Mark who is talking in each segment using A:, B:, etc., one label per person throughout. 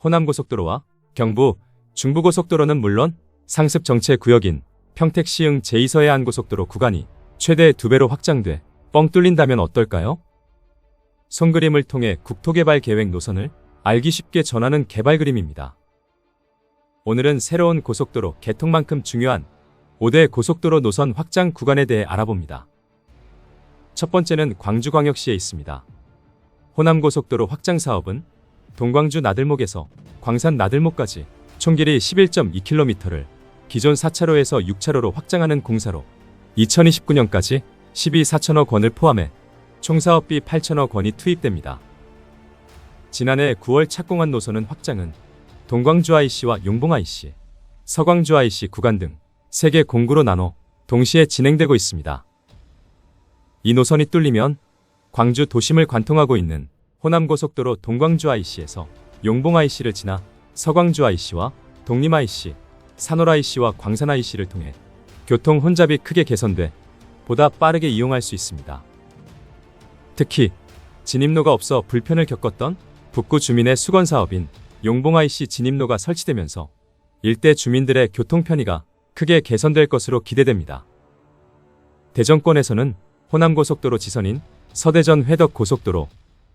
A: 호남고속도로와 경부, 중부고속도로는 물론 상습 정체 구역인 평택 시흥 제2서해안고속도로 구간이 최대 2배로 확장돼 뻥 뚫린다면 어떨까요? 손그림을 통해 국토개발 계획 노선을 알기 쉽게 전하는 개발 그림입니다. 오늘은 새로운 고속도로 개통만큼 중요한 5대 고속도로 노선 확장 구간에 대해 알아봅니다. 첫 번째는 광주광역시에 있습니다. 호남고속도로 확장 사업은 동광주 나들목에서 광산 나들목까지 총 길이 11.2km를 기존 4차로에서 6차로로 확장하는 공사로 2029년까지 12 4천억 원을 포함해 총 사업비 8천억 원이 투입됩니다. 지난해 9월 착공한 노선은 확장은 동광주 IC와 용봉 IC, 서광주 IC 구간 등 3개 공구로 나눠 동시에 진행되고 있습니다. 이 노선이 뚫리면 광주 도심을 관통하고 있는 호남고속도로 동광주 IC에서 용봉 IC를 지나 서광주 IC와 독림 IC, 산월 IC와 광산 IC를 통해 교통 혼잡이 크게 개선돼 보다 빠르게 이용할 수 있습니다. 특히 진입로가 없어 불편을 겪었던 북구 주민의 수건 사업인 용봉 IC 진입로가 설치되면서 일대 주민들의 교통 편의가 크게 개선될 것으로 기대됩니다. 대전권에서는 호남고속도로 지선인 서대전 회덕고속도로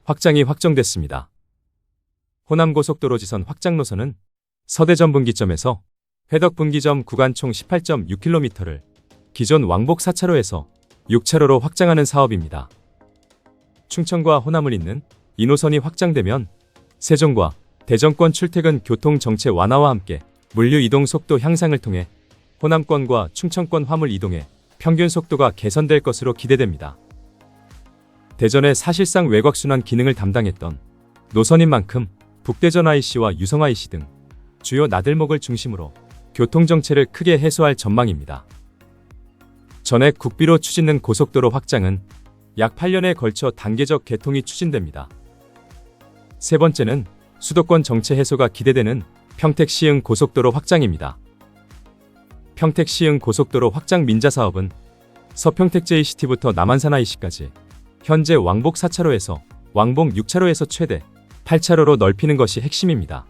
A: 확장이 확정됐습니다. 호남고속도로 지선 확장 노선은 서대전 분기점에서 회덕 분기점 구간 총 18.6km를 기존 왕복 4차로에서 6차로로 확장하는 사업입니다. 충청과 호남을 잇는 이 노선이 확장되면 세종과 대전권 출퇴근 교통 정체 완화와 함께 물류 이동 속도 향상을 통해 호남권과 충청권 화물 이동의 평균 속도가 개선될 것으로 기대됩니다. 대전에 사실상 외곽순환 기능을 담당했던 노선인 만큼 북대전 IC와 유성 IC 등 주요 나들목을 중심으로 교통 정체를 크게 해소할 전망입니다. 전액 국비로 추진된 고속도로 확장은 약 8년에 걸쳐 단계적 개통이 추진됩니다. 세 번째는 수도권 정체 해소가 기대되는 평택 시흥 고속도로 확장입니다. 평택 시흥 고속도로 확장 민자 사업은 서평택 JCT부터 남한산 IC까지 현재 왕복 4차로에서 왕복 6차로에서 최대 8차로로 넓히는 것이 핵심입니다.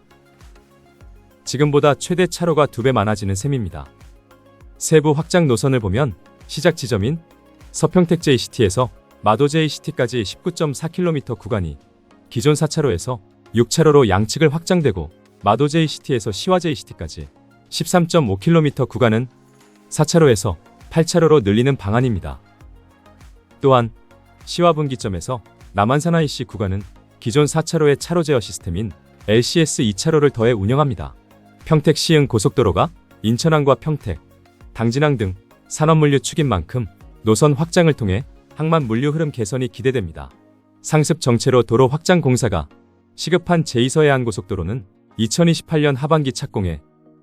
A: 지금보다 최대 차로가 2배 많아지는 셈입니다. 세부 확장 노선을 보면 시작 지점인 서평택 JCT에서 마도 JCT까지 19.4km 구간이 기존 4차로에서 6차로로 양측을 확장되고 마도 JCT에서 시와 JCT까지 13.5km 구간은 4차로에서 8차로로 늘리는 방안입니다. 또한 시와 분기점에서 남한산 IC 구간은 기존 4차로의 차로 제어 시스템인 LCS 2차로를 더해 운영합니다. 평택 시흥 고속도로가 인천항과 평택, 당진항 등 산업물류 축인 만큼 노선 확장을 통해 항만 물류 흐름 개선이 기대됩니다. 상습 정체로 도로 확장 공사가 시급한 제2서해안고속도로는 2028년 하반기 착공해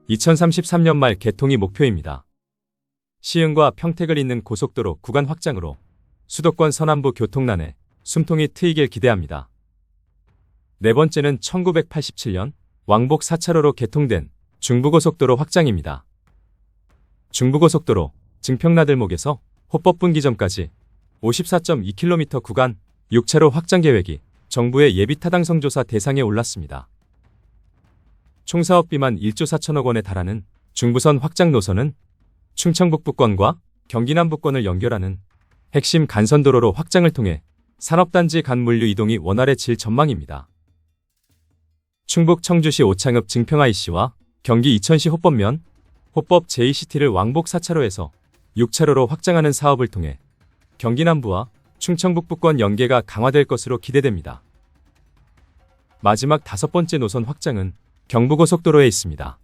A: 2033년 말 개통이 목표입니다. 시흥과 평택을 잇는 고속도로 구간 확장으로 수도권 서남부 교통난에 숨통이 트이길 기대합니다. 네 번째는 1987년 왕복 4차로로 개통된 중부고속도로 확장입니다. 중부고속도로 증평나들목에서 호법분기점까지 54.2km 구간 6차로 확장 계획이 정부의 예비타당성 조사 대상에 올랐습니다. 총 사업비만 1조 4천억 원에 달하는 중부선 확장 노선은 충청북부권과 경기남부권을 연결하는 핵심 간선도로로 확장을 통해 산업단지 간 물류 이동이 원활해질 전망입니다. 충북 청주시 오창읍 증평 IC와 경기 이천시 호법면 호법 JCT를 왕복 4차로에서 6차로로 확장하는 사업을 통해 경기 남부와 충청북부권 연계가 강화될 것으로 기대됩니다. 마지막 5번째 노선 확장은 경부고속도로에 있습니다.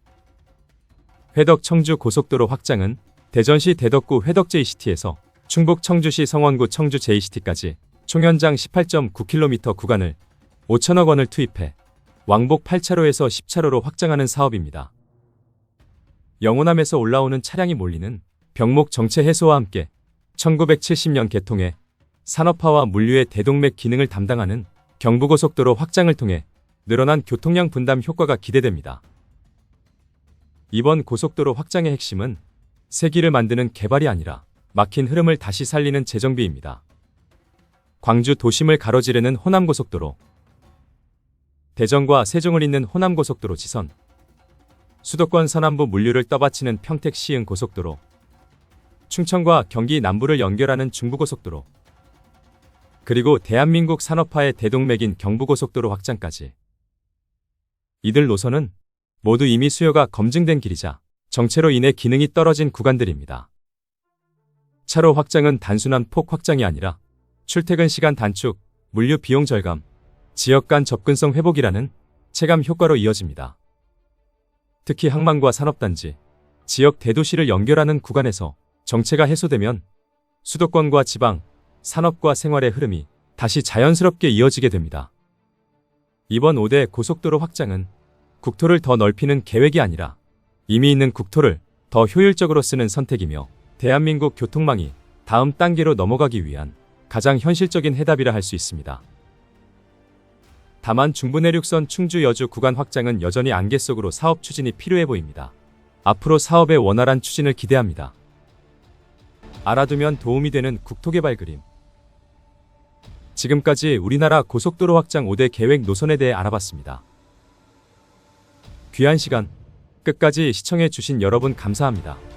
A: 회덕 청주 고속도로 확장은 대전시 대덕구 회덕 JCT에서 충북 청주시 성원구 청주 JCT까지 총 연장 18.9km 구간을 5천억 원을 투입해 왕복 8차로에서 10차로로 확장하는 사업입니다. 영호남에서 올라오는 차량이 몰리는 병목 정체 해소와 함께 1970년 개통해 산업화와 물류의 대동맥 기능을 담당하는 경부고속도로 확장을 통해 늘어난 교통량 분담 효과가 기대됩니다. 이번 고속도로 확장의 핵심은 새 길을 만드는 개발이 아니라 막힌 흐름을 다시 살리는 재정비입니다. 광주 도심을 가로지르는 호남고속도로. 대전과 세종을 잇는 호남고속도로 지선, 수도권 서남부 물류를 떠받치는 평택 시흥 고속도로, 충청과 경기 남부를 연결하는 중부고속도로, 그리고 대한민국 산업화의 대동맥인 경부고속도로 확장까지. 이들 노선은 모두 이미 수요가 검증된 길이자 정체로 인해 기능이 떨어진 구간들입니다. 차로 확장은 단순한 폭 확장이 아니라 출퇴근 시간 단축, 물류 비용 절감, 지역 간 접근성 회복이라는 체감 효과로 이어집니다. 특히 항만과 산업단지, 지역 대도시를 연결하는 구간에서 정체가 해소되면 수도권과 지방, 산업과 생활의 흐름이 다시 자연스럽게 이어지게 됩니다. 이번 5대 고속도로 확장은 국토를 더 넓히는 계획이 아니라 이미 있는 국토를 더 효율적으로 쓰는 선택이며 대한민국 교통망이 다음 단계로 넘어가기 위한 가장 현실적인 해답이라 할 수 있습니다. 다만 중부내륙선 충주-여주 구간 확장은 여전히 안개 속으로 사업 추진이 필요해 보입니다. 앞으로 사업의 원활한 추진을 기대합니다. 알아두면 도움이 되는 국토개발 그림. 지금까지 우리나라 고속도로 확장 5대 계획 노선에 대해 알아봤습니다. 귀한 시간 끝까지 시청해 주신 여러분 감사합니다.